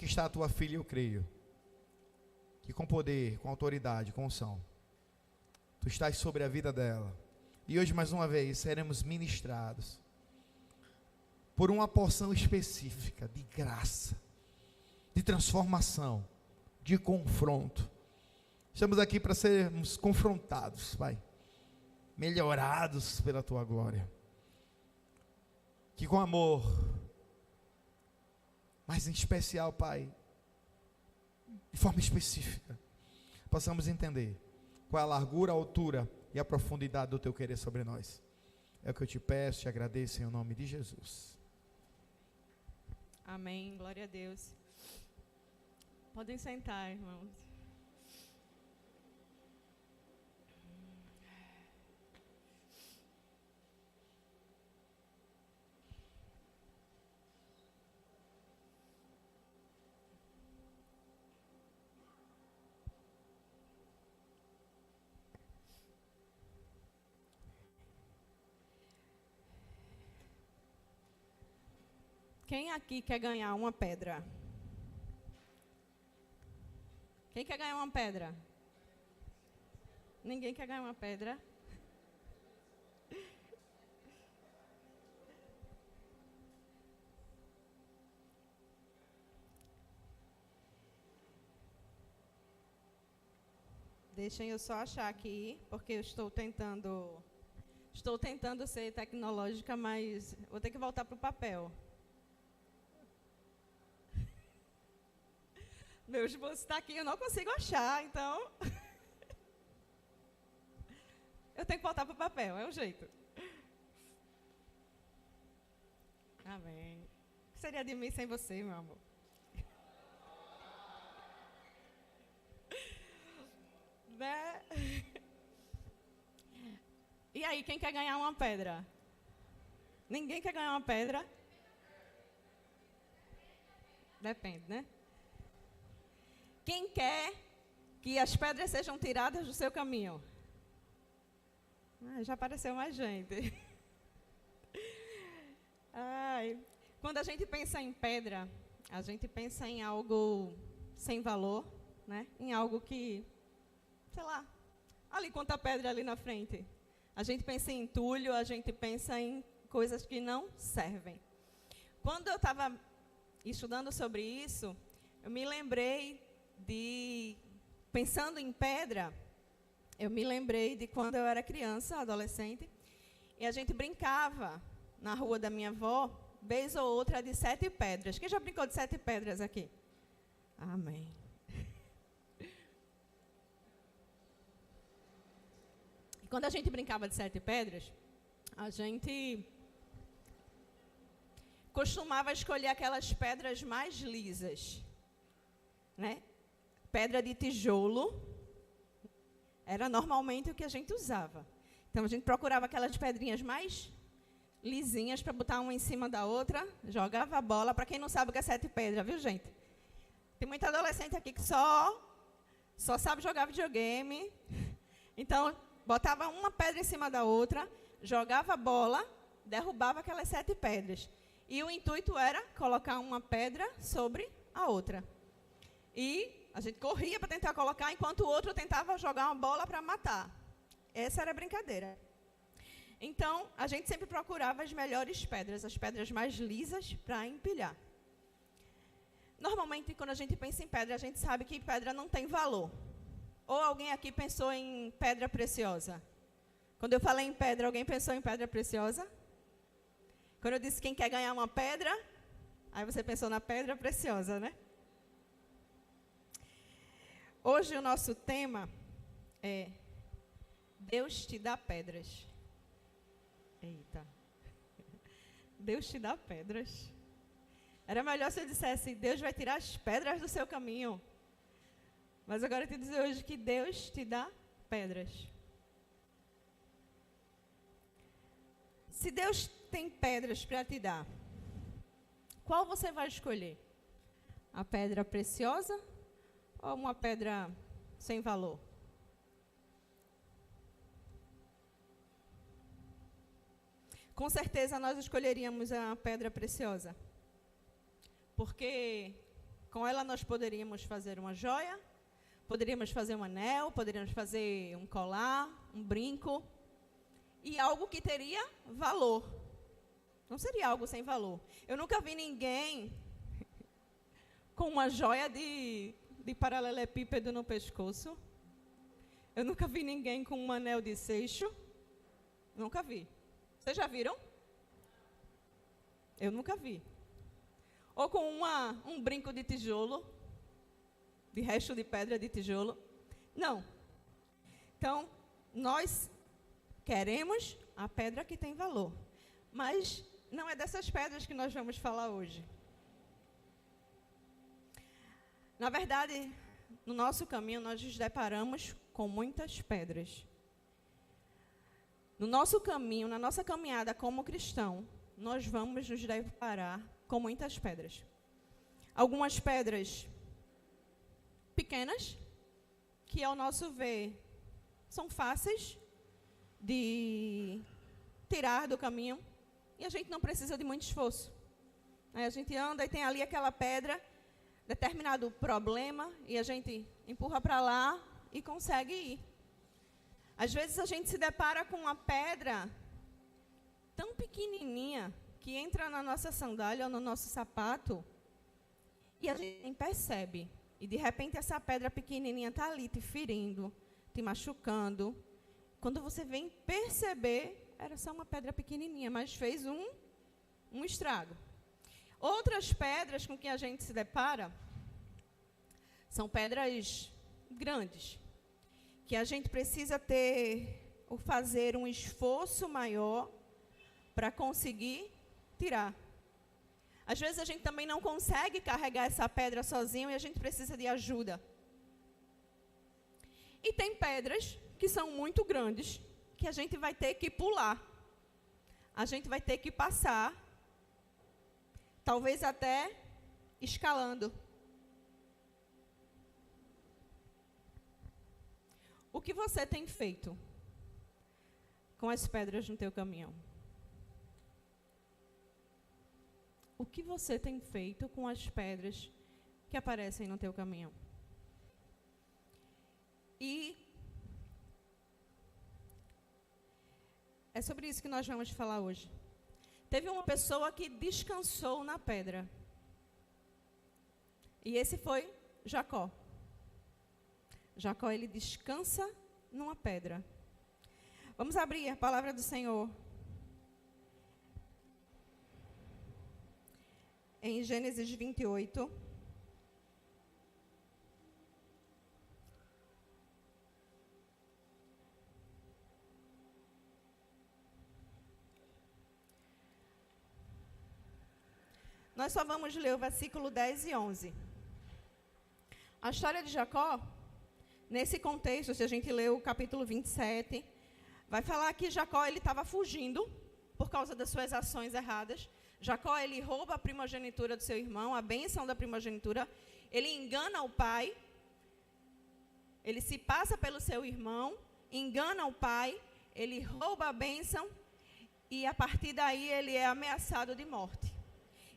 aqui está a tua filha, eu creio, que com poder, com autoridade, com unção, tu estás sobre a vida dela. E hoje, mais uma vez, seremos ministrados por uma porção específica de graça, de transformação, de confronto. Estamos aqui para sermos confrontados, Pai, melhorados pela tua glória. Que com amor, mas em especial, Pai, de forma específica, possamos entender qual é a largura, a altura e a profundidade do teu querer sobre nós. É o que eu te peço, te agradeço em nome de Jesus. Amém, glória a Deus. Podem sentar, irmãos. Quem aqui quer ganhar uma pedra? Quem quer ganhar uma pedra? Ninguém quer ganhar uma pedra? Deixem eu só achar aqui, porque eu estou tentando ser tecnológica, mas vou ter que voltar para o papel. Meu esposo está aqui, eu não consigo achar, então eu tenho que voltar para o papel, é o jeito. Amém. O que seria de mim sem você, meu amor? Né? E aí, quem quer ganhar uma pedra? Ninguém quer ganhar uma pedra? Depende, né? Quem quer que as pedras sejam tiradas do seu caminho? Já apareceu mais gente. Quando a gente pensa em pedra, a gente pensa em algo sem valor, né? Em algo que, sei lá, ali quanta pedra ali na frente. A gente pensa em entulho, a gente pensa em coisas que não servem. Quando eu estava estudando sobre isso, eu me lembrei pensando em pedra, eu me lembrei de quando eu era criança, adolescente, e a gente brincava na rua da minha avó, vez ou outra, de 7 pedras. Quem já brincou de 7 pedras aqui? Amém. E quando a gente brincava de 7 pedras, a gente costumava escolher aquelas pedras mais lisas, né? Pedra de tijolo era normalmente o que a gente usava. Então, a gente procurava aquelas pedrinhas mais lisinhas para botar uma em cima da outra, jogava a bola. Para quem não sabe o que é 7 pedras, viu, gente? Tem muita adolescente aqui que só sabe jogar videogame. Então, botava uma pedra em cima da outra, jogava a bola, derrubava aquelas 7 pedras. E o intuito era colocar uma pedra sobre a outra. E a gente corria para tentar colocar, enquanto o outro tentava jogar uma bola para matar. Essa era a brincadeira. Então, a gente sempre procurava as melhores pedras, as pedras mais lisas para empilhar. Normalmente, quando a gente pensa em pedra, a gente sabe que pedra não tem valor. Ou alguém aqui pensou em pedra preciosa? Quando eu falei em pedra, alguém pensou em pedra preciosa? Quando eu disse quem quer ganhar uma pedra, aí você pensou na pedra preciosa, né? Hoje o nosso tema é Deus te dá pedras. Eita. Deus te dá pedras. Era melhor se eu dissesse, Deus vai tirar as pedras do seu caminho. Mas agora eu te dizer hoje que Deus te dá pedras. Se Deus tem pedras para te dar, qual você vai escolher? A pedra preciosa ou uma pedra sem valor? Com certeza nós escolheríamos a pedra preciosa. Porque Com ela nós poderíamos fazer uma joia, poderíamos fazer um anel, poderíamos fazer um colar, um brinco, e algo que teria valor. Não seria algo sem valor. Eu nunca vi ninguém com uma joia de paralelepípedo no pescoço. Eu nunca vi ninguém com um anel de seixo. Nunca vi. Vocês já viram? Eu nunca vi. Ou com um brinco de tijolo, de resto de pedra de tijolo. Não. Então, nós queremos a pedra que tem valor. Mas não é dessas pedras que nós vamos falar hoje. Na verdade, no nosso caminho, nós nos deparamos com muitas pedras. No nosso caminho, na nossa caminhada como cristão, nós vamos nos deparar com muitas pedras. Algumas pedras pequenas, que ao nosso ver são fáceis de tirar do caminho, e a gente não precisa de muito esforço. Aí a gente anda e tem ali aquela pedra, determinado problema, e a gente empurra para lá e consegue ir. Às vezes a gente se depara com uma pedra tão pequenininha que entra na nossa sandália ou no nosso sapato e a gente nem percebe. E de repente essa pedra pequenininha está ali te ferindo, te machucando. Quando você vem perceber, era só uma pedra pequenininha, mas fez um estrago. Outras pedras com que a gente se depara são pedras grandes, que a gente precisa fazer um esforço maior para conseguir tirar. Às vezes a gente também não consegue carregar essa pedra sozinho e a gente precisa de ajuda. E tem pedras que são muito grandes, que a gente vai ter que pular. A gente vai ter que passar, talvez até escalando. O que você tem feito com as pedras no teu caminhão? O que você tem feito com as pedras que aparecem no teu caminhão? E é sobre isso que nós vamos falar hoje. Teve uma pessoa que descansou na pedra. E esse foi Jacó. Jacó, ele descansa numa pedra. Vamos abrir a palavra do Senhor. Em Gênesis 28. Nós só vamos ler o versículo 10 e 11. A história de Jacó, nesse contexto, se a gente ler o capítulo 27, vai falar que Jacó ele estava fugindo por causa das suas ações erradas. Jacó, ele rouba a primogenitura do seu irmão, a bênção da primogenitura. Ele engana o pai. Ele se passa pelo seu irmão, engana o pai, ele rouba a bênção e, a partir daí, ele é ameaçado de morte.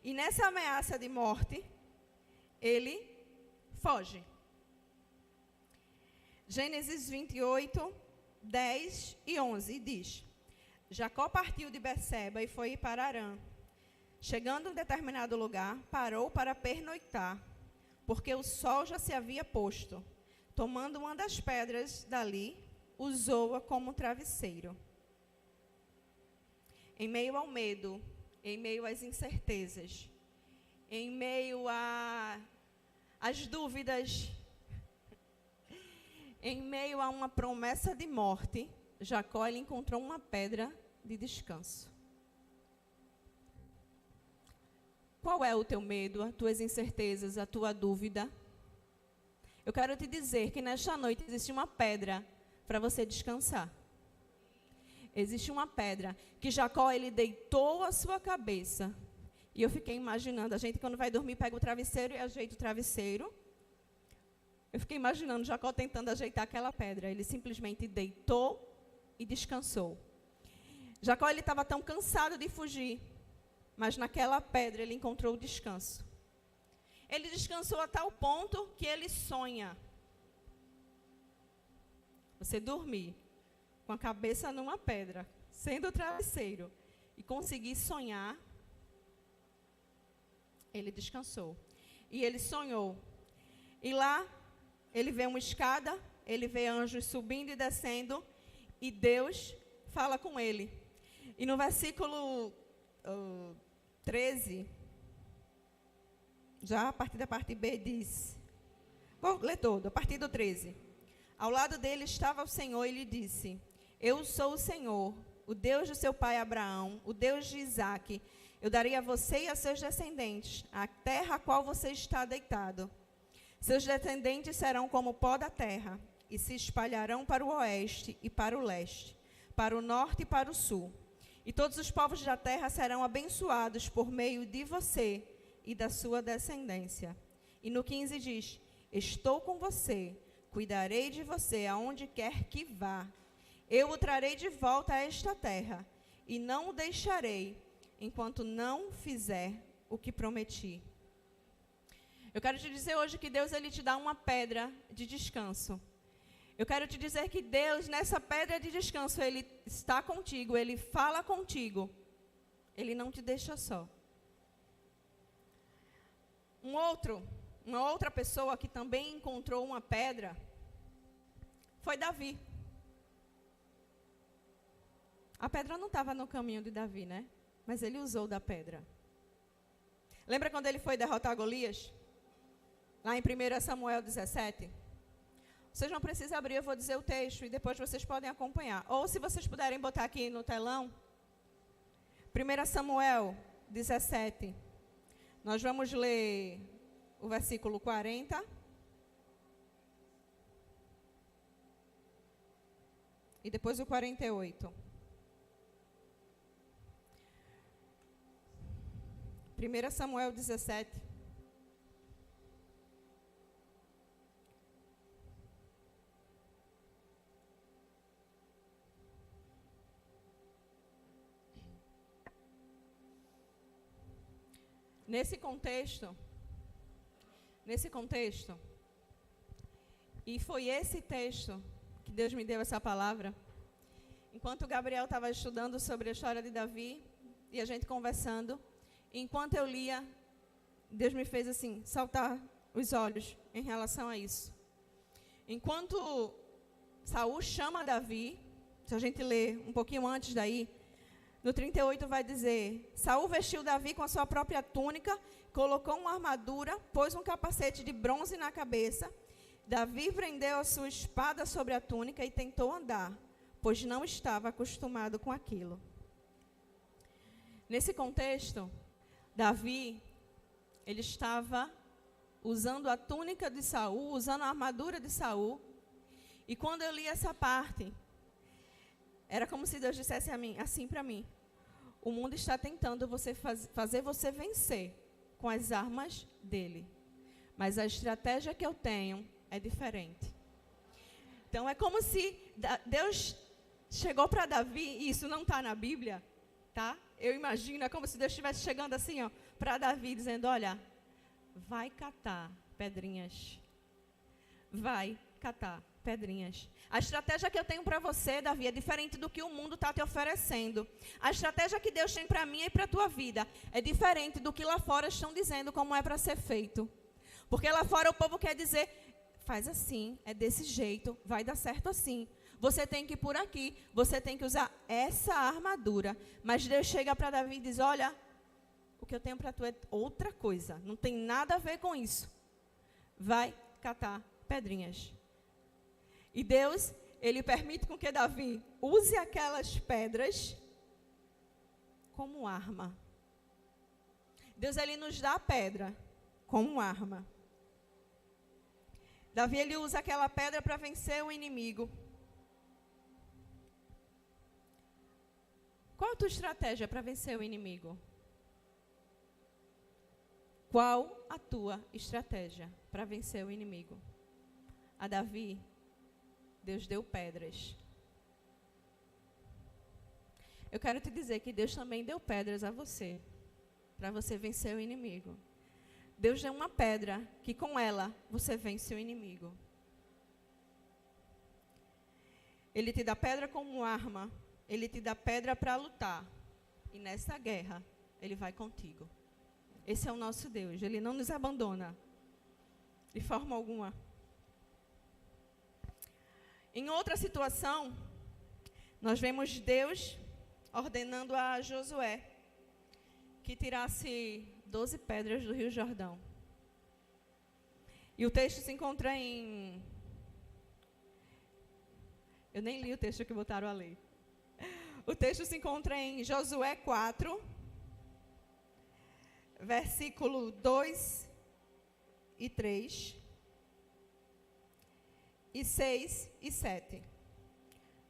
E nessa ameaça de morte, ele foge. Gênesis 28, 10 e 11 diz: Jacó partiu de Berseba e foi para Harã. Chegando em determinado lugar, parou para pernoitar, porque o sol já se havia posto. Tomando uma das pedras dali, usou-a como travesseiro. Em meio ao medo, em meio às incertezas, em meio às dúvidas, em meio a uma promessa de morte, Jacó ele encontrou uma pedra de descanso. Qual é o teu medo, as tuas incertezas, a tua dúvida? Eu quero te dizer que nesta noite existe uma pedra para você descansar. Existe uma pedra que Jacó, ele deitou a sua cabeça. E eu fiquei imaginando, a gente quando vai dormir pega o travesseiro e ajeita o travesseiro. Eu fiquei imaginando Jacó tentando ajeitar aquela pedra. Ele simplesmente deitou e descansou. Jacó, ele estava tão cansado de fugir, mas naquela pedra ele encontrou o descanso. Ele descansou a tal ponto que ele sonha. Você dormir com a cabeça numa pedra, sendo travesseiro, e conseguir sonhar, ele descansou. E ele sonhou. E lá, ele vê uma escada, ele vê anjos subindo e descendo, e Deus fala com ele. E no versículo 13, já a partir da parte B diz, vou ler todo, a partir do 13. Ao lado dele estava o Senhor e lhe disse: eu sou o Senhor, o Deus do seu pai Abraão, o Deus de Isaque. Eu darei a você e a seus descendentes a terra a qual você está deitado. Seus descendentes serão como o pó da terra, e se espalharão para o oeste e para o leste, para o norte e para o sul. E todos os povos da terra serão abençoados por meio de você e da sua descendência. E no 15 diz: estou com você, cuidarei de você aonde quer que vá. Eu o trarei de volta a esta terra, e não o deixarei, enquanto não fizer o que prometi. Eu quero te dizer hoje que Deus, ele te dá uma pedra de descanso. Eu quero te dizer que Deus, nessa pedra de descanso, ele está contigo, ele fala contigo. Ele não te deixa só. Uma outra pessoa que também encontrou uma pedra foi Davi. A pedra não estava no caminho de Davi, né? Mas ele usou da pedra. Lembra quando ele foi derrotar Golias? Lá em 1 Samuel 17? Vocês não precisam abrir, eu vou dizer o texto e depois vocês podem acompanhar. Ou se vocês puderem botar aqui no telão, 1 Samuel 17. Nós vamos ler o versículo 40. E depois o 48. 1 Samuel 17. Nesse contexto, e foi esse texto que Deus me deu essa palavra, enquanto o Gabriel estava estudando sobre a história de Davi, e a gente conversando, enquanto eu lia, Deus me fez assim, saltar os olhos em relação a isso. Enquanto Saul chama Davi, se a gente ler um pouquinho antes daí, no 38 vai dizer: Saul vestiu Davi com a sua própria túnica, colocou uma armadura, pôs um capacete de bronze na cabeça. Davi prendeu a sua espada sobre a túnica e tentou andar, pois não estava acostumado com aquilo. Nesse contexto, Davi, ele estava usando a túnica de Saul, usando a armadura de Saul. E quando eu li essa parte, era como se Deus dissesse a mim, assim para mim: o mundo está tentando fazer você vencer com as armas dele, mas a estratégia que eu tenho é diferente. Então é como se Deus chegou para Davi, e isso não está na Bíblia, tá? Eu imagino, é como se Deus estivesse chegando assim, ó, para Davi, dizendo: olha, vai catar pedrinhas. Vai catar pedrinhas. A estratégia que eu tenho para você, Davi, é diferente do que o mundo está te oferecendo. A estratégia que Deus tem para mim e para a tua vida é diferente do que lá fora estão dizendo como é para ser feito. Porque lá fora o povo quer dizer: faz assim, é desse jeito, vai dar certo assim. Você tem que ir por aqui, você tem que usar essa armadura. Mas Deus chega para Davi e diz: olha, o que eu tenho para tu é outra coisa, não tem nada a ver com isso. Vai catar pedrinhas. E Deus, ele permite com que Davi use aquelas pedras como arma. Deus, ele nos dá a pedra como arma. Davi, ele usa aquela pedra para vencer o inimigo. Qual a tua estratégia para vencer o inimigo? Qual a tua estratégia para vencer o inimigo? A Davi, Deus deu pedras. Eu quero te dizer que Deus também deu pedras a você, para você vencer o inimigo. Deus deu uma pedra que com ela você vence o inimigo. Ele te dá pedra como arma, ele te dá pedra para lutar. E nessa guerra, ele vai contigo. Esse é o nosso Deus, ele não nos abandona de forma alguma. Em outra situação, nós vemos Deus ordenando a Josué que tirasse 12 pedras do Rio Jordão. E o texto se encontra em... Eu nem li o texto que botaram a ler. O texto se encontra em Josué 4, versículo 2 e 3, e 6 e 7.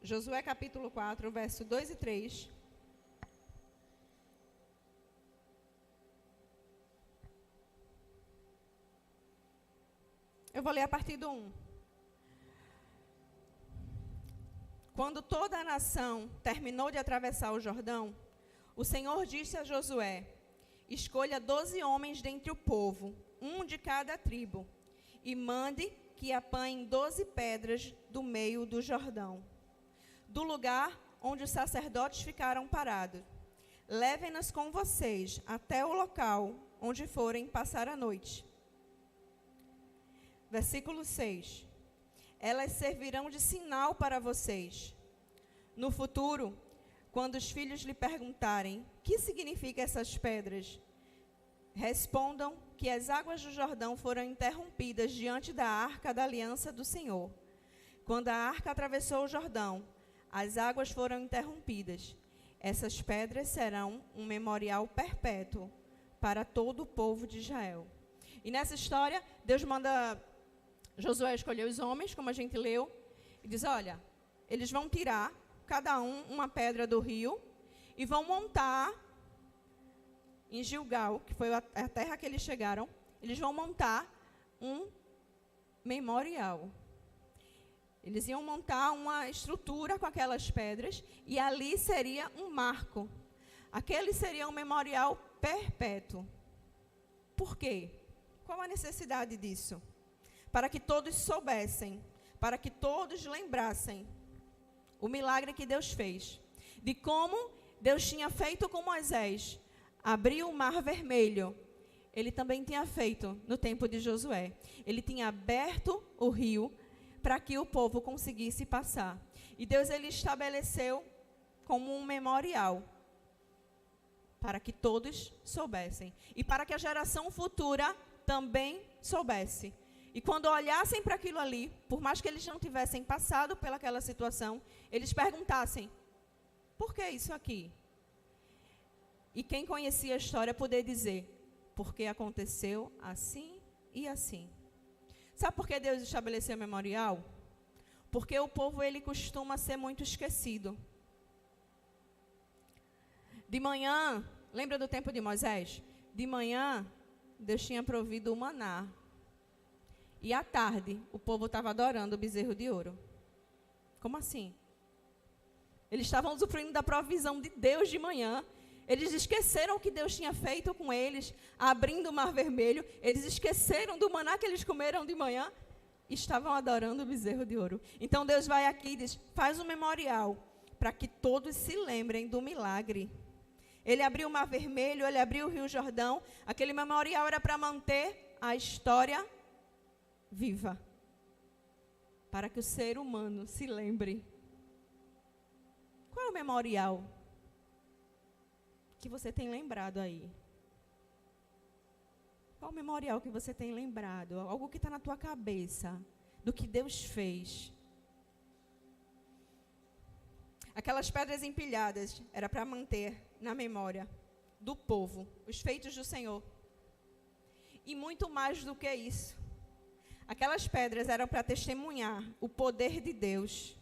Josué capítulo 4, verso 2 e 3. Eu vou ler a partir do 1. Quando toda a nação terminou de atravessar o Jordão, o Senhor disse a Josué: escolha 12 homens dentre o povo, um de cada tribo, e mande que apanhem 12 pedras do meio do Jordão, do lugar onde os sacerdotes ficaram parados. Levem-nas com vocês até o local onde forem passar a noite. Versículo 6. Elas servirão de sinal para vocês. No futuro, quando os filhos lhe perguntarem: que significam essas pedras? Respondam que as águas do Jordão foram interrompidas diante da arca da aliança do Senhor. Quando a arca atravessou o Jordão, as águas foram interrompidas. Essas pedras serão um memorial perpétuo para todo o povo de Israel. E nessa história, Deus manda Josué escolher os homens, como a gente leu, e diz: olha, eles vão tirar, cada um, uma pedra do rio, e vão montar em Gilgal, que foi a terra que eles chegaram, eles vão montar um memorial. Eles iam montar uma estrutura com aquelas pedras, e ali seria um marco. Aquele seria um memorial perpétuo. Por quê? Qual a necessidade disso? Para que todos soubessem, para que todos lembrassem o milagre que Deus fez, de como Deus tinha feito com Moisés, abriu o mar vermelho. Ele também tinha feito no tempo de Josué. Ele tinha aberto o rio para que o povo conseguisse passar. E Deus, ele estabeleceu como um memorial para que todos soubessem e para que a geração futura também soubesse. E quando olhassem para aquilo ali, por mais que eles não tivessem passado pelaquela situação, eles perguntassem: por que isso aqui? E quem conhecia a história poder dizer: porque aconteceu assim e assim. Sabe por que Deus estabeleceu o memorial? Porque o povo, ele costuma ser muito esquecido. De manhã, lembra do tempo de Moisés? De manhã, Deus tinha provido o maná. E à tarde, o povo estava adorando o bezerro de ouro. Como assim? Eles estavam usufruindo da provisão de Deus de manhã. Eles esqueceram o que Deus tinha feito com eles, abrindo o mar vermelho. Eles esqueceram do maná que eles comeram de manhã e estavam adorando o bezerro de ouro. Então Deus vai aqui e diz: faz um memorial para que todos se lembrem do milagre. Ele abriu o mar vermelho, ele abriu o Rio Jordão. Aquele memorial era para manter a história viva, para que o ser humano se lembre. Qual é o memorial que você tem lembrado aí? Qual o memorial que você tem lembrado? Algo que está na tua cabeça, do que Deus fez. Aquelas pedras empilhadas era para manter na memória do povo os feitos do Senhor. E muito mais do que isso. Aquelas pedras eram para testemunhar o poder de Deus.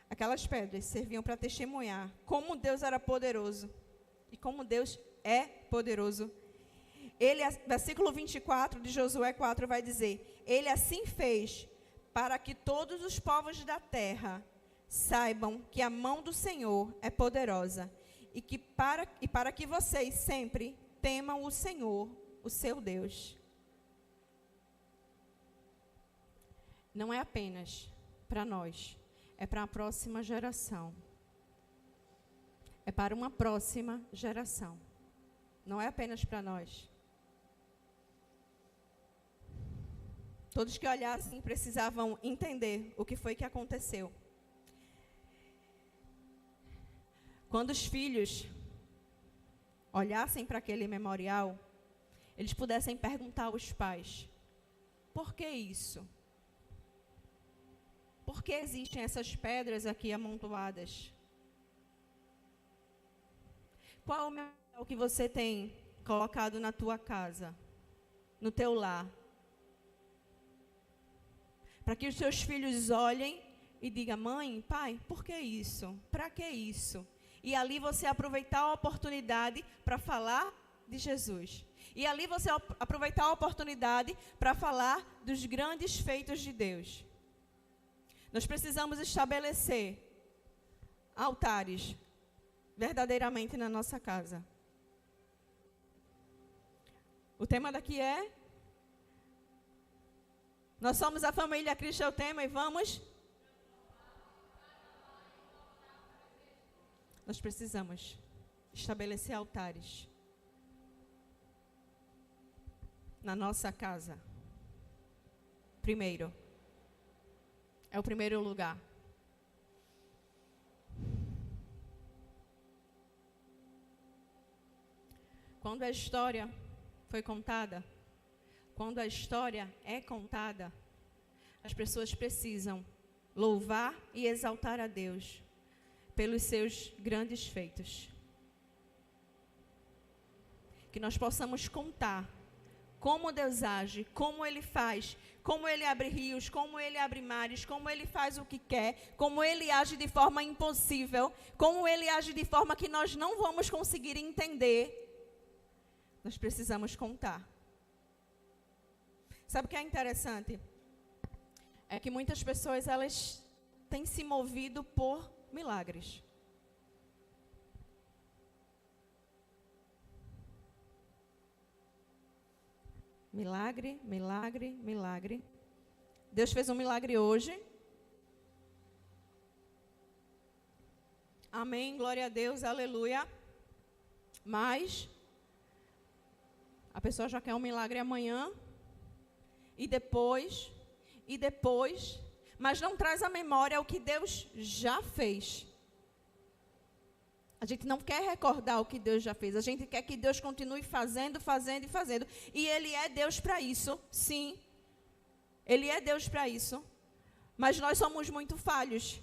Aquelas pedras serviam para testemunhar como Deus era poderoso e como Deus é poderoso. Ele, versículo 24 de Josué 4 vai dizer: ele assim fez para que todos os povos da terra saibam que a mão do Senhor é poderosa e para que vocês sempre temam o Senhor, o seu Deus. Não é apenas para nós, é para a próxima geração. É para uma próxima geração. Não é apenas para nós. Todos que olhassem precisavam entender o que foi que aconteceu. Quando os filhos olhassem para aquele memorial, eles pudessem perguntar aos pais: por que isso? Por que existem essas pedras aqui amontoadas? Qual é o memorial que você tem colocado na tua casa, no teu lar? Para que os seus filhos olhem e digam: mãe, pai, por que isso? Para que isso? E ali você aproveitar a oportunidade para falar de Jesus. E ali você aproveitar a oportunidade para falar dos grandes feitos de Deus. Nós precisamos estabelecer altares verdadeiramente na nossa casa. O tema daqui é: nós somos a família Cristo é o tema e vamos. Nós precisamos estabelecer altares na nossa casa. Primeiro. É o primeiro lugar. Quando a história foi contada, quando a história é contada, as pessoas precisam louvar e exaltar a Deus pelos seus grandes feitos. Que nós possamos contar como Deus age, como Ele faz, como Ele abre rios, como Ele abre mares, como Ele faz o que quer, como Ele age de forma impossível, como Ele age de forma que nós não vamos conseguir entender. Nós precisamos contar. Sabe o que é interessante? É que muitas pessoas, elas têm se movido por milagres. Milagre, milagre, milagre. Deus fez um milagre hoje. Amém, glória a Deus, aleluia. Mas a pessoa já quer um milagre amanhã. E depois, mas não traz à memória o que Deus já fez. A gente não quer recordar o que Deus já fez. A gente quer que Deus continue fazendo, fazendo e fazendo. E Ele é Deus para isso, sim. Ele é Deus para isso. Mas nós somos muito falhos.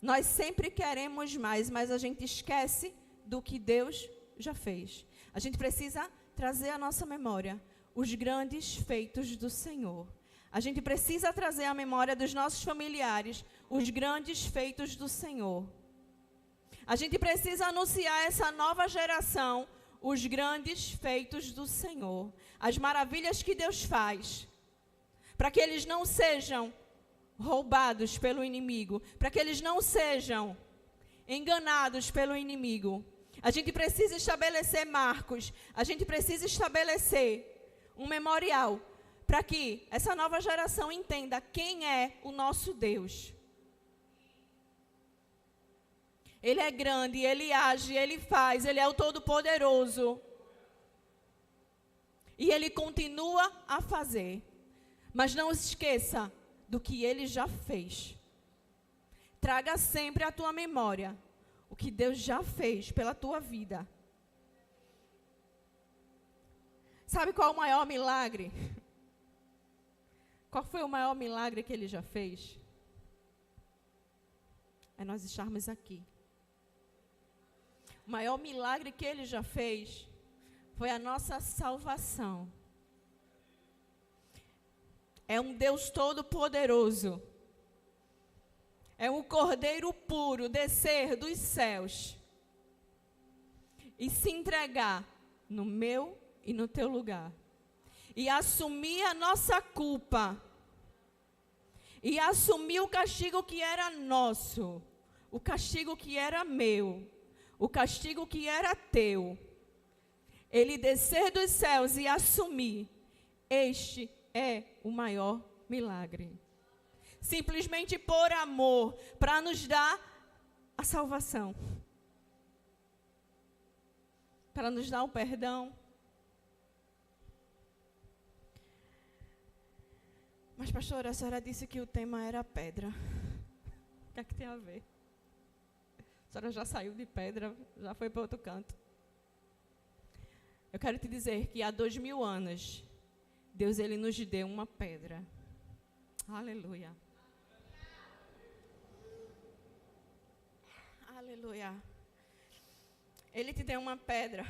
Nós sempre queremos mais, mas a gente esquece do que Deus já fez. A gente precisa trazer à nossa memória os grandes feitos do Senhor. A gente precisa trazer à memória dos nossos familiares os grandes feitos do Senhor. A gente precisa anunciar a essa nova geração os grandes feitos do Senhor. As maravilhas que Deus faz. Para que eles não sejam roubados pelo inimigo. Para que eles não sejam enganados pelo inimigo. A gente precisa estabelecer marcos. A gente precisa estabelecer um memorial para que essa nova geração entenda quem é o nosso Deus. Ele é grande, Ele age, Ele faz, Ele é o Todo-Poderoso. E Ele continua a fazer. Mas não se esqueça do que Ele já fez. Traga sempre à tua memória o que Deus já fez pela tua vida. Sabe qual é o maior milagre? Qual foi o maior milagre que Ele já fez? É nós estarmos aqui. O maior milagre que Ele já fez foi a nossa salvação. É um Deus todo-poderoso. É um Cordeiro puro descer dos céus e se entregar no meu e no teu lugar. E assumir a nossa culpa. E assumir o castigo que era nosso. O castigo que era meu. O castigo que era teu. ele descer dos céus e assumir, este é o maior milagre. Simplesmente por amor, para nos dar a salvação, para nos dar o perdão. Mas, pastora, a senhora disse que o tema era pedra. O que é que tem a ver? A senhora já saiu de pedra, já foi para outro canto. Eu quero te dizer que há 2000 anos, Deus ele nos deu uma pedra. Aleluia. Aleluia. Ele te deu uma pedra.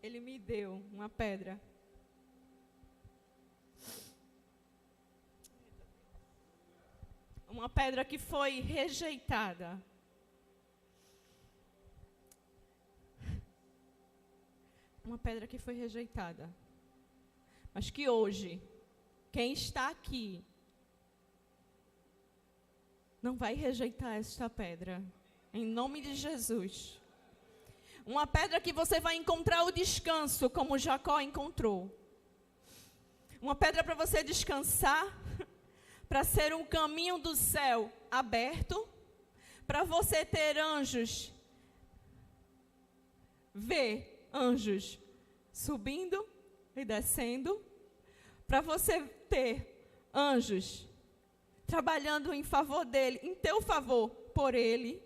Ele me deu uma pedra. Uma pedra que foi rejeitada. Uma pedra que foi rejeitada. Mas que hoje, quem está aqui, não vai rejeitar esta pedra. Em nome de Jesus. Uma pedra que você vai encontrar o descanso, como Jacó encontrou. Uma pedra para você descansar, para ser um caminho do céu aberto, para você ter anjos, ver anjos subindo e descendo, para você ter anjos trabalhando em favor dele, em teu favor, por ele,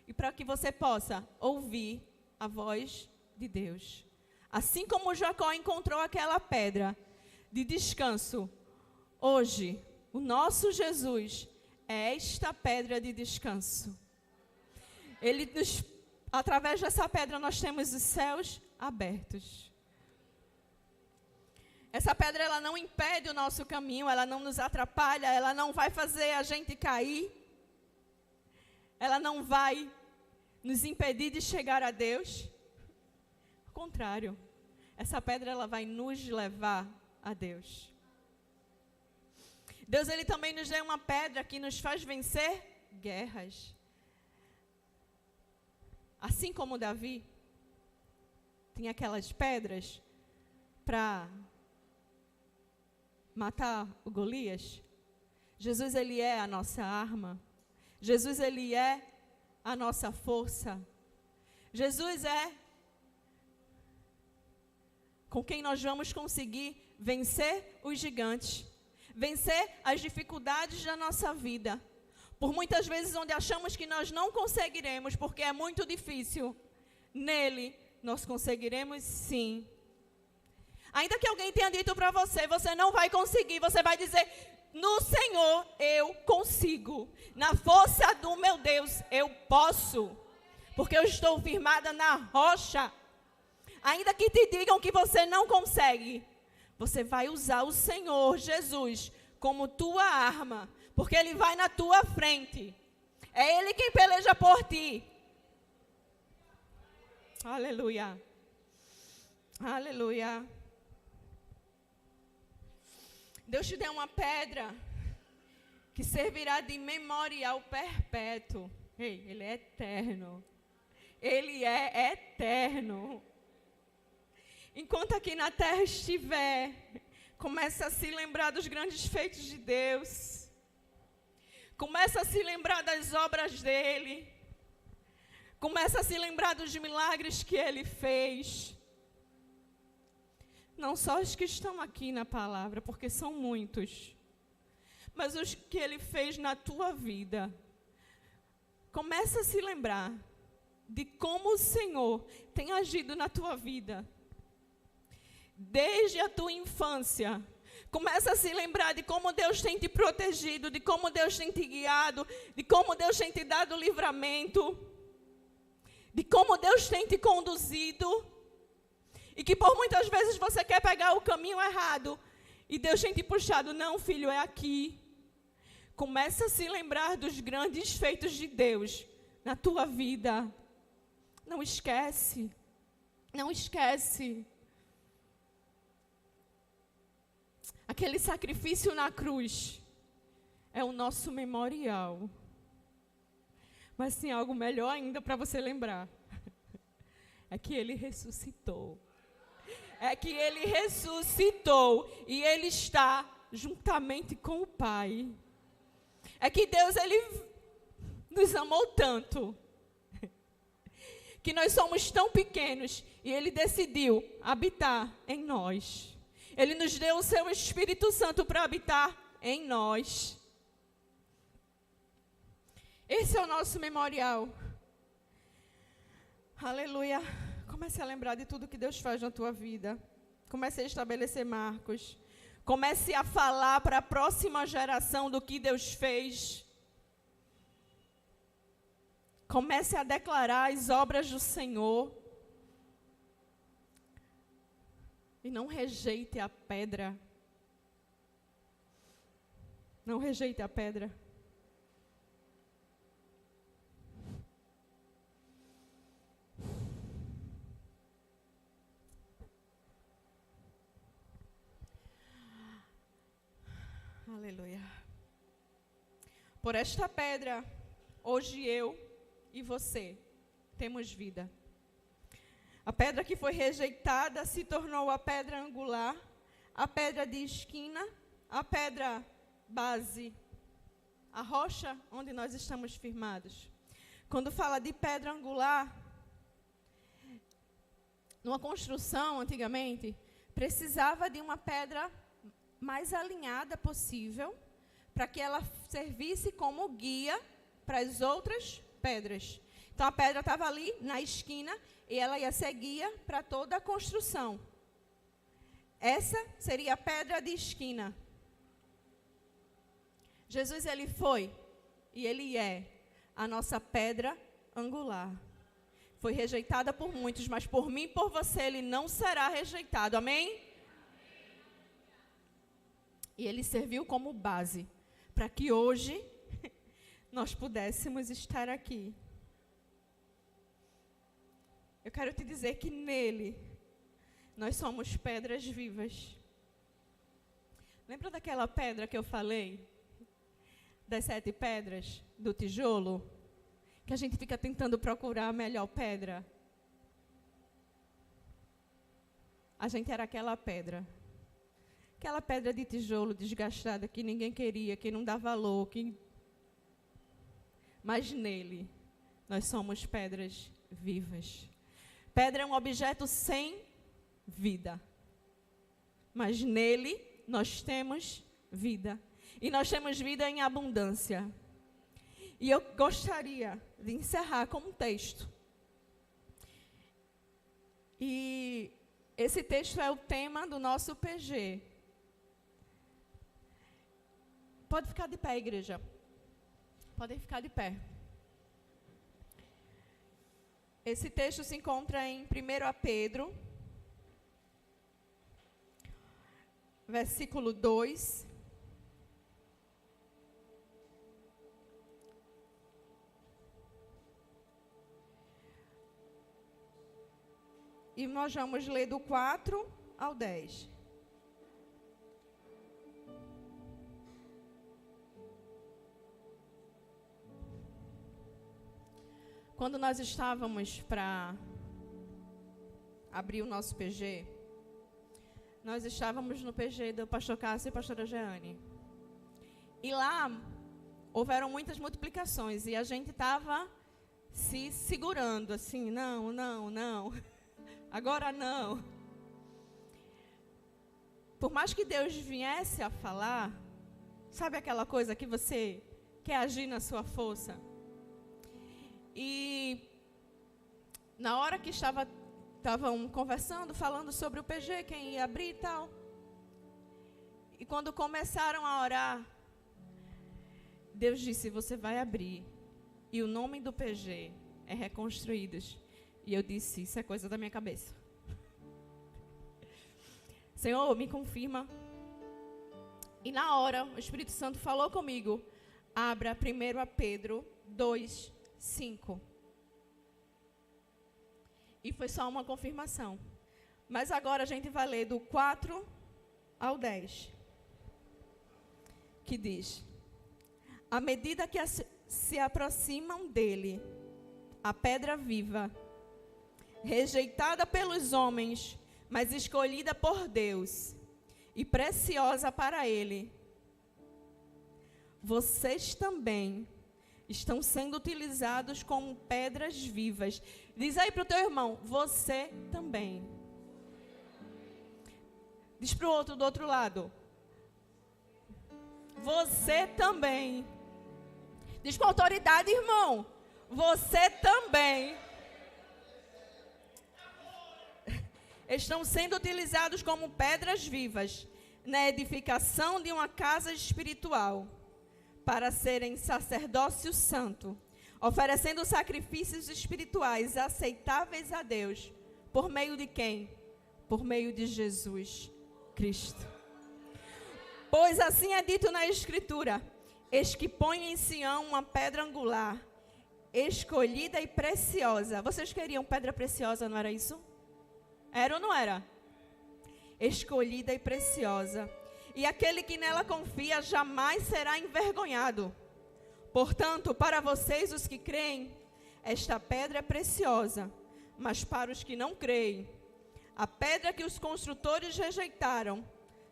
e para que você possa ouvir a voz de Deus. Assim como Jacó encontrou aquela pedra de descanso, hoje, o nosso Jesus é esta pedra de descanso. Através dessa pedra, nós temos os céus abertos. Essa pedra, ela não impede o nosso caminho, ela não nos atrapalha, ela não vai fazer a gente cair. Ela não vai nos impedir de chegar a Deus. Ao contrário, essa pedra, ela vai nos levar a Deus. Deus, ele também nos deu uma pedra que nos faz vencer guerras. Assim como Davi tinha aquelas pedras para matar o Golias, Jesus, ele é a nossa arma. Jesus, ele é a nossa força. Jesus é com quem nós vamos conseguir vencer os gigantes, vencer as dificuldades da nossa vida. Por muitas vezes onde achamos que nós não conseguiremos, porque é muito difícil, nele nós conseguiremos sim. Ainda que alguém tenha dito para você, você não vai conseguir, você vai dizer, no Senhor eu consigo. Na força do meu Deus eu posso. Porque eu estou firmada na rocha. Ainda que te digam que você não consegue, você vai usar o Senhor Jesus como tua arma. Porque Ele vai na tua frente. É Ele quem peleja por ti. Aleluia. Aleluia. Deus te deu uma pedra que servirá de memorial perpétuo. Ei, Ele é eterno. Ele é eterno. Enquanto aqui na terra estiver, começa a se lembrar dos grandes feitos de Deus. Começa a se lembrar das obras dEle. Começa a se lembrar dos milagres que Ele fez. Não só os que estão aqui na palavra, porque são muitos. Mas os que Ele fez na tua vida. Começa a se lembrar de como o Senhor tem agido na tua vida. Desde a tua infância. Começa a se lembrar de como Deus tem te protegido, de como Deus tem te guiado, de como Deus tem te dado livramento, de como Deus tem te conduzido. E que por muitas vezes você quer pegar o caminho errado. E Deus tem te puxado. Não, filho, é aqui. Começa a se lembrar dos grandes feitos de Deus na tua vida. Não esquece. Não esquece. Aquele sacrifício na cruz é o nosso memorial. Mas tem algo melhor ainda para você lembrar. é que ele ressuscitou. É que ele ressuscitou e ele está juntamente com o Pai. É que Deus, ele nos amou tanto, que nós somos tão pequenos e ele decidiu habitar em nós. Ele nos deu o seu Espírito Santo para habitar em nós. Esse é o nosso memorial. Aleluia. Comece a lembrar de tudo que Deus faz na tua vida. Comece a estabelecer marcos. Comece a falar para a próxima geração do que Deus fez. Comece a declarar as obras do Senhor. E não rejeite a pedra. Não rejeite a pedra. Aleluia. Por esta pedra, hoje eu e você temos vida. A pedra que foi rejeitada se tornou a pedra angular, a pedra de esquina, a pedra base, a rocha onde nós estamos firmados. Quando fala de pedra angular, numa construção antigamente, precisava de uma pedra mais alinhada possível, para que ela servisse como guia para as outras pedras. Então a pedra estava ali na esquina e ela ia ser guia para toda a construção. Essa seria a pedra de esquina. Jesus, ele foi e ele é a nossa pedra angular. Foi rejeitada por muitos, mas por mim e por você ele não será rejeitado. Amém? E ele serviu como base para que hoje nós pudéssemos estar aqui. Eu quero te dizer que nele nós somos pedras vivas. Lembra daquela pedra que eu falei? Das 7 pedras do tijolo? Que a gente fica tentando procurar a melhor pedra. A gente era aquela pedra. Aquela pedra de tijolo desgastada que ninguém queria, que não dá valor. Mas nele, nós somos pedras vivas. Pedra é um objeto sem vida. Mas nele, nós temos vida. E nós temos vida em abundância. E eu gostaria de encerrar com um texto. E esse texto é o tema do nosso PG. Pode ficar de pé, igreja. Podem ficar de pé. Esse texto se encontra em 1 Pedro, versículo 2. E nós vamos ler do 4 ao 10. Quando nós estávamos para abrir o nosso PG, nós estávamos no PG do pastor Cássio e pastora Jeane. E lá houveram muitas multiplicações e a gente estava se segurando assim, não, agora não. Por mais que Deus viesse a falar, sabe aquela coisa que você quer agir na sua força? E na hora que estavam conversando, falando sobre o PG, quem ia abrir e tal. E quando começaram a orar, Deus disse, você vai abrir. E o nome do PG é Reconstruídos. E eu disse, isso é coisa da minha cabeça. Senhor, me confirma. E na hora, o Espírito Santo falou comigo, abra 1 Pedro 2, 5. E foi só uma confirmação. Mas agora a gente vai ler do 4 ao 10. Que diz: à medida que se aproximam dele, a pedra viva, rejeitada pelos homens, mas escolhida por Deus e preciosa para Ele. Vocês também estão sendo utilizados como pedras vivas. Diz aí para o teu irmão, você também. Diz para o outro do outro lado. Você também. Diz com autoridade, irmão. Você também. Estão sendo utilizados como pedras vivas na edificação de uma casa espiritual, para serem sacerdócio santo, oferecendo sacrifícios espirituais aceitáveis a Deus. Por meio de quem? Por meio de Jesus Cristo. Pois assim é dito na Escritura: eis que põe em Sião uma pedra angular, escolhida e preciosa. Vocês queriam pedra preciosa, não era isso? Era ou não era? Escolhida e preciosa. E aquele que nela confia jamais será envergonhado. Portanto, para vocês, os que creem, esta pedra é preciosa. Mas para os que não creem, a pedra que os construtores rejeitaram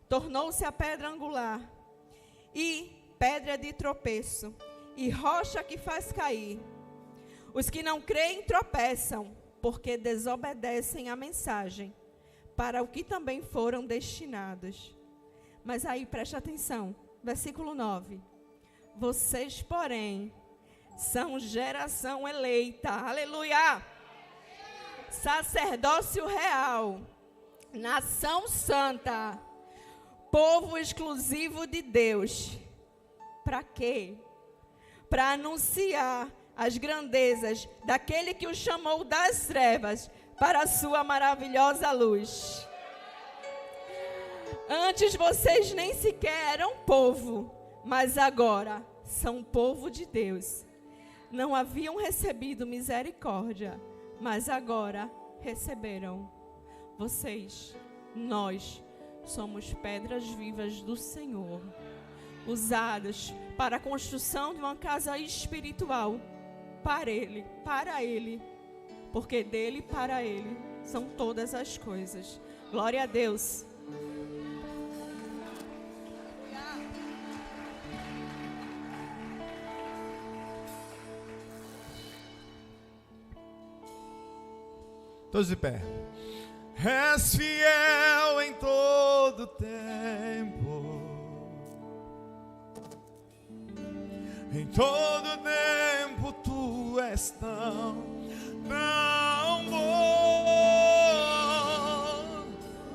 tornou-se a pedra angular, e pedra de tropeço, e rocha que faz cair. Os que não creem tropeçam, porque desobedecem a mensagem, para o que também foram destinados. Mas aí, preste atenção, versículo 9. Vocês, porém, são geração eleita, aleluia, sacerdócio real, nação santa, povo exclusivo de Deus. Para quê? Para anunciar as grandezas daquele que o chamou das trevas para a sua maravilhosa luz. Antes vocês nem sequer eram povo, mas agora são povo de Deus. Não haviam recebido misericórdia, mas agora receberam. Vocês, nós, somos pedras vivas do Senhor, usadas para a construção de uma casa espiritual, para Ele, porque dele e para Ele são todas as coisas. Glória a Deus. Todos de pé. És fiel em todo tempo, em todo tempo tu és tão bom.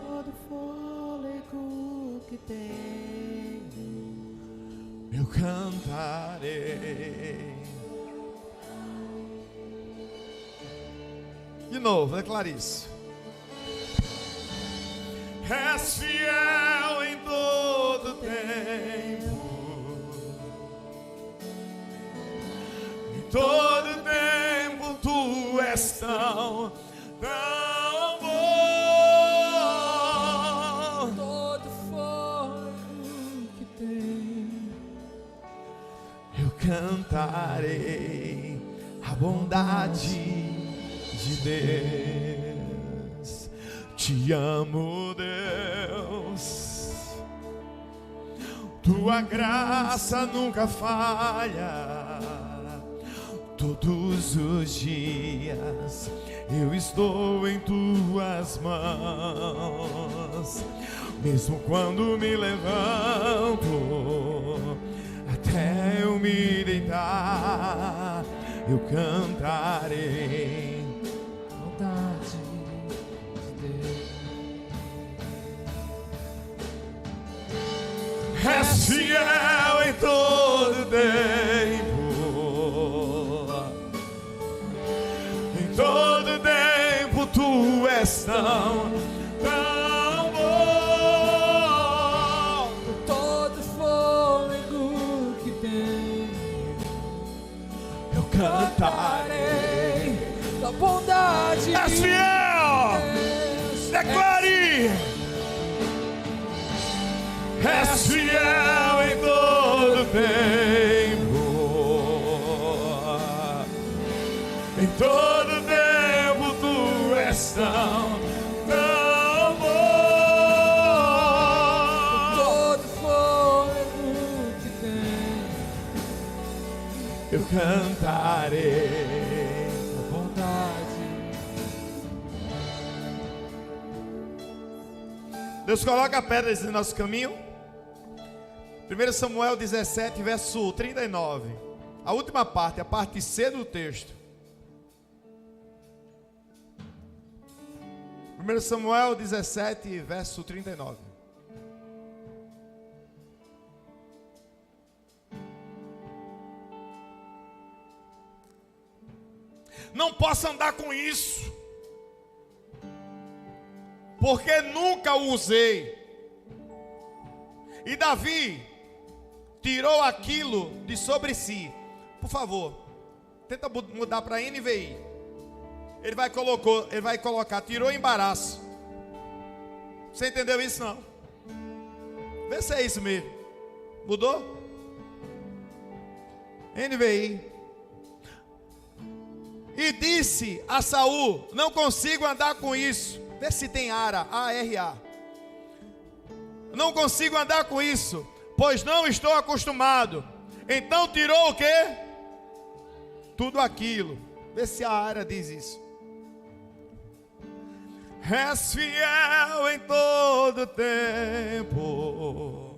Todo fôlego que tenho, eu cantarei. De novo, declara isso. És fiel em todo tempo, em todo tempo tu és tão bom. todo fôlego que tenho, eu cantarei a bondade de Deus. Te amo, Deus, tua graça nunca falha. Todos os dias eu estou em tuas mãos. Mesmo quando me levanto, até eu me deitar, eu cantarei a bondade de Deus. És fiel em todo tempo, em todo tempo tu és tão bom. todo fôlego que tenho, eu cantarei da bondade. És fiel, declare. És fiel em todo tempo, em todo tempo tu és eu cantarei a bondade. Deus coloca pedras em nosso caminho. 1 Samuel 17, verso 39. A última parte, a parte C do texto. 1 Samuel 17, verso 39. Não posso andar com isso, porque nunca o usei. E Davi tirou aquilo de sobre si. Por favor, tenta mudar para NVI. Ele vai colocar, tirou embaraço. Você entendeu isso não? Vê se é isso mesmo. Mudou? NVI. E disse a Saul: não consigo andar com isso. Vê se tem ARA, A-R-A. Não consigo andar com isso, pois não estou acostumado. Então tirou o quê? Tudo aquilo. Vê se a ARA diz isso. És fiel em todo tempo.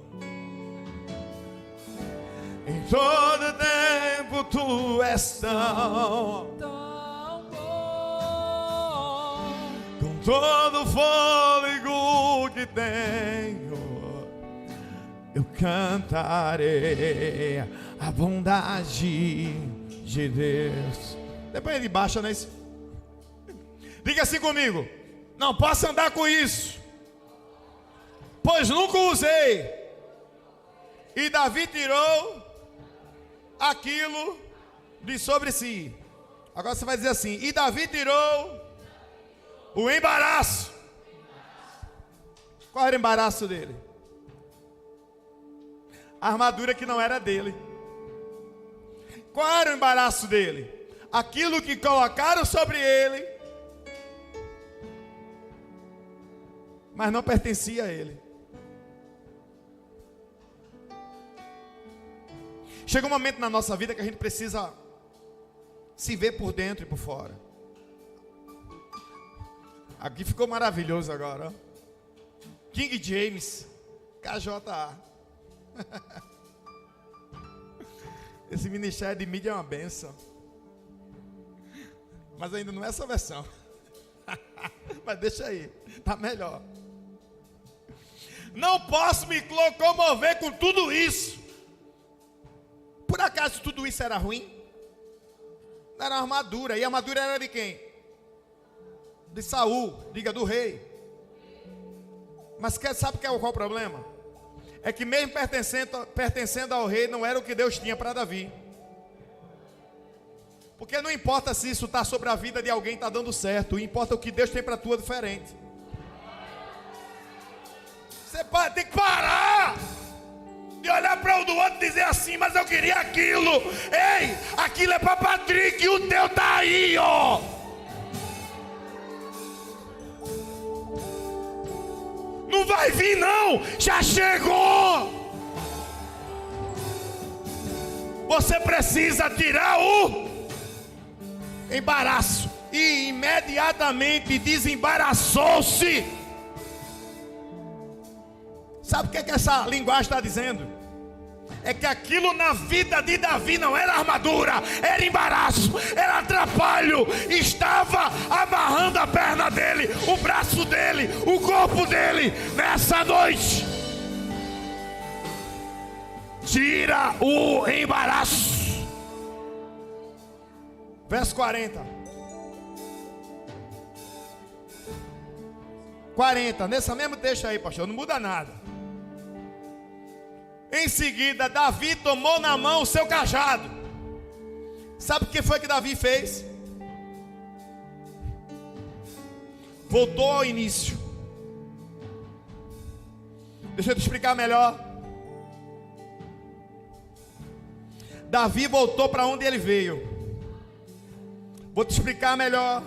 Em todo tempo tu és tão bom. Com todo o fôlego que tenho, eu cantarei a bondade de Deus. Depois ele baixa nesse. Diga assim comigo: não posso andar com isso, pois nunca usei. E Davi tirou aquilo de sobre si. Agora você vai dizer assim: e Davi tirou o embaraço. Qual era o embaraço dele? A armadura que não era dele. Qual era o embaraço dele? Aquilo que colocaram sobre ele, mas não pertencia a ele. Chega um momento na nossa vida que a gente precisa se ver por dentro e por fora. Aqui ficou maravilhoso agora, ó. King James, KJA. Esse ministério de mídia é uma benção. Mas ainda não é essa versão. Mas deixa aí, tá melhor. Não posso me locomover com tudo isso. Por acaso tudo isso era ruim? Não era uma armadura. E a armadura era de quem? De Saul, diga, do rei. Mas sabe qual é o problema? É que mesmo pertencendo ao rei, não era o que Deus tinha para Davi. Porque não importa se isso está sobre a vida de alguém, está dando certo. Importa o que Deus tem para a tua diferente. Você tem que parar de olhar para o do outro e dizer assim: mas eu queria aquilo. Ei, aquilo é para Patrick e o teu tá aí, ó. Não vai vir não, já chegou. Você precisa tirar o embaraço. E imediatamente desembaraçou-se. Sabe o que essa linguagem está dizendo? É que aquilo na vida de Davi não era armadura, era embaraço, era atrapalho. Estava amarrando a perna dele, o braço dele, o corpo dele. Nessa noite, tira o embaraço. Verso 40. 40, nesse mesmo texto aí, pastor, não muda nada. Em seguida, Davi tomou na mão o seu cajado. Sabe o que foi que Davi fez? Voltou ao início. Deixa eu te explicar melhor. Davi voltou para onde ele veio. Vou te explicar melhor.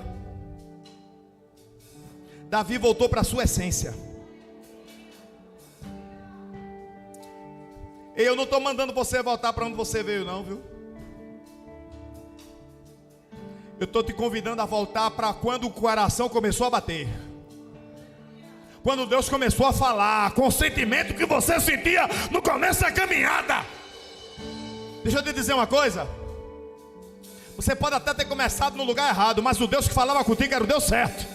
Davi voltou para a sua essência. Eu não estou mandando você voltar para onde você veio não, viu? Eu estou te convidando a voltar para quando o coração começou a bater. Quando Deus começou a falar, com o sentimento que você sentia no começo da caminhada. Deixa eu te dizer uma coisa. Você pode até ter começado no lugar errado, mas o Deus que falava contigo era o Deus certo.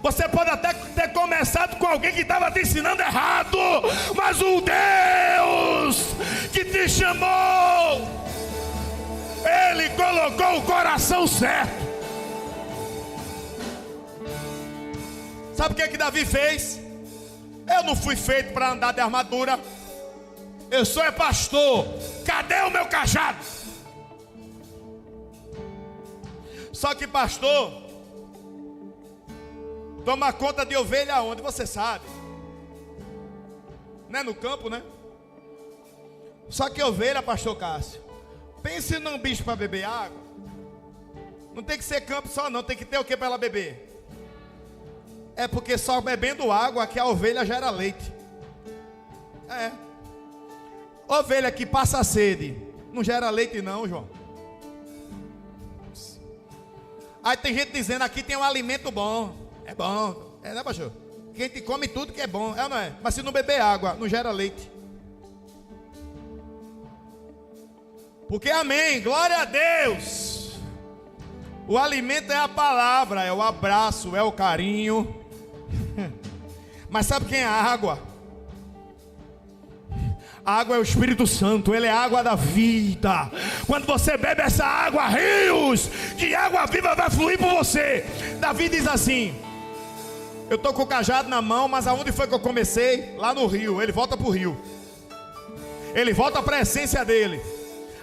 Você pode até ter começado com alguém que estava te ensinando errado, mas o Deus que te chamou, Ele colocou o coração certo. Sabe o que Davi fez? Eu não fui feito para andar de armadura. Eu sou pastor. Cadê o meu cajado? Só que pastor toma conta de ovelha onde? Você sabe. Não é no campo, né? Só que ovelha, pastor Cássio, pense num bicho para beber água. Não tem que ser campo só não, tem que ter o que para ela beber? É porque só bebendo água que a ovelha gera leite. É. Ovelha que passa sede não gera leite não, João. Aí tem gente dizendo aqui tem um alimento bom. É bom, né, pastor? Quem te come tudo que é bom, é ou não é? Mas se não beber água, não gera leite. Porque amém, glória a Deus. O alimento é a palavra, é o abraço, é o carinho. Mas sabe quem é a água? A água é o Espírito Santo, ele é a água da vida. Quando você bebe essa água, rios de água viva vai fluir por você. Davi diz assim: eu estou com o cajado na mão, mas aonde foi que eu comecei? Lá no rio. Ele volta para o rio. Ele volta para a essência dele.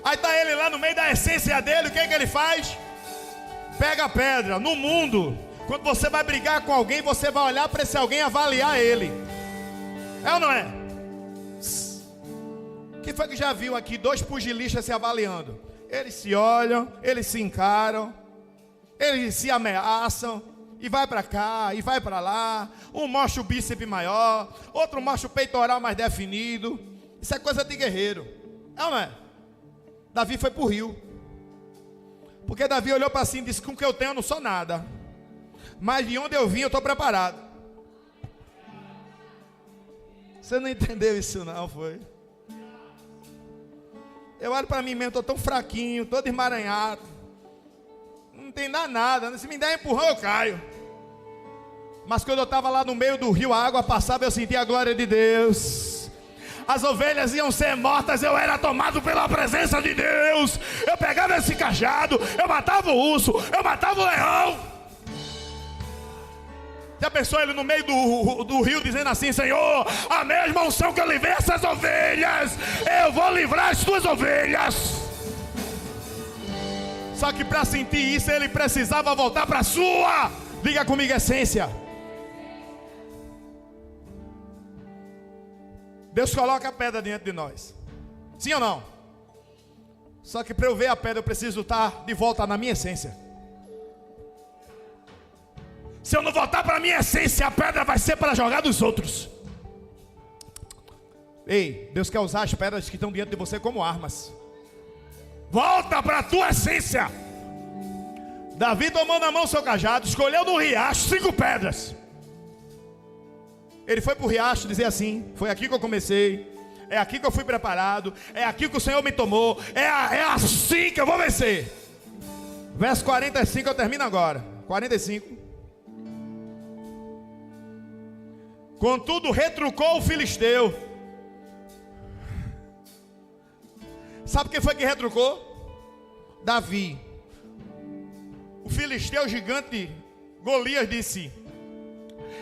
Aí está ele lá no meio da essência dele. O que é que ele faz? Pega a pedra. No mundo, quando você vai brigar com alguém, você vai olhar para esse alguém e avaliar ele. É ou não é? Quem foi que já viu aqui dois pugilistas se avaliando? Eles se olham, eles se encaram, eles se ameaçam, e vai para cá, e vai para lá. Um mostra o bíceps maior, outro mostra o peitoral mais definido. Isso é coisa de guerreiro, é ou não é? Davi foi para o rio, porque Davi olhou para cima e disse: com o que eu tenho eu não sou nada, mas de onde eu vim eu estou preparado. Você não entendeu isso não, foi? Eu olho para mim mesmo, estou tão fraquinho, todo emaranhado, não tem nada, se me der empurrão eu caio. Mas quando eu estava lá no meio do rio, a água passava, eu sentia a glória de Deus. As ovelhas iam ser mortas, eu era tomado pela presença de Deus. Eu pegava esse cajado, eu matava o urso, eu matava o leão. Já pensou ele no meio do rio dizendo assim: Senhor, a mesma unção que eu livrei essas ovelhas, eu vou livrar as tuas ovelhas. Só que para sentir isso ele precisava voltar para a sua, diga comigo, essência. Deus coloca a pedra diante de nós, sim ou não? Só que para eu ver a pedra eu preciso estar de volta na minha essência. Se eu não voltar para a minha essência, a pedra vai ser para jogar dos outros. Ei, Deus quer usar as pedras que estão diante de você como armas. Volta para a tua essência. Davi tomou na mão seu cajado, escolheu no riacho 5 pedras. Ele foi para o riacho dizer assim: foi aqui que eu comecei, é aqui que eu fui preparado, é aqui que o Senhor me tomou, é assim que eu vou vencer. Verso 45, eu termino agora. 45. Contudo retrucou o filisteu. Sabe quem foi que retrucou? Davi. O filisteu gigante Golias disse: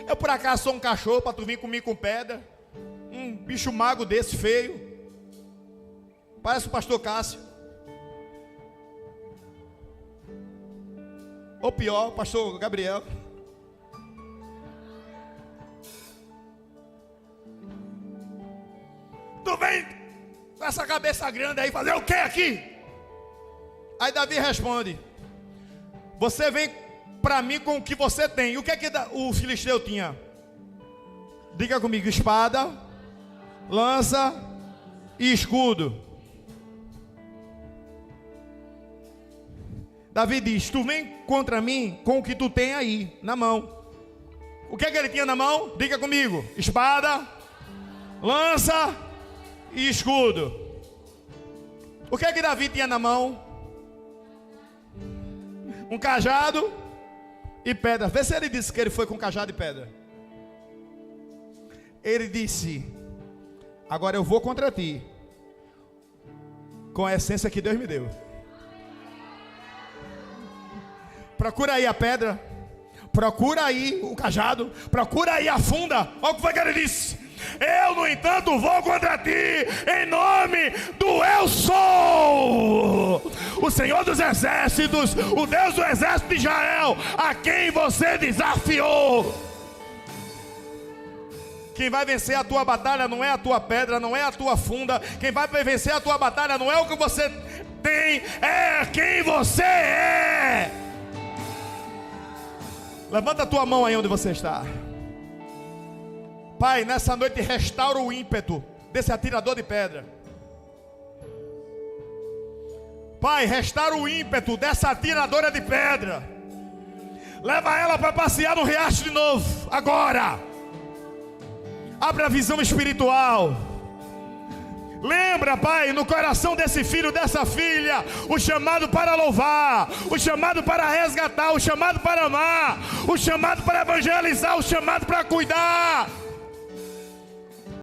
eu por acaso sou um cachorro para tu vir comigo com pedra? Um bicho mago desse feio, parece o pastor Cássio, ou pior, o pastor Gabriel. Tu vem com essa cabeça grande aí fazer o que aqui? Aí Davi responde: você vem para mim com o que você tem. E o que é que o filisteu tinha? Diga comigo: espada, lança e escudo. Davi diz: tu vem contra mim com o que tu tem aí, na mão. O que é que ele tinha na mão? Diga comigo: espada, lança e escudo. O que é que Davi tinha na mão? Um cajado e pedra. Vê se ele disse que ele foi com cajado e pedra. Ele disse: agora eu vou contra ti, com a essência que Deus me deu. Procura aí a pedra, procura aí o cajado, procura aí a funda. Olha o que foi que ele disse: eu, no entanto, vou contra ti, em nome do eu sou, o Senhor dos exércitos, o Deus do exército de Israel, a quem você desafiou. Quem vai vencer a tua batalha não é a tua pedra, não é a tua funda. Quem vai vencer a tua batalha não é o que você tem, é quem você é. Levanta a tua mão aí onde você está. Pai, nessa noite restaura o ímpeto desse atirador de pedra. Pai, restaura o ímpeto dessa atiradora de pedra. Leva ela para passear no riacho de novo, agora. Abre a visão espiritual. Lembra, Pai, no coração desse filho, dessa filha, o chamado para louvar, o chamado para resgatar, o chamado para amar, o chamado para evangelizar, o chamado para cuidar.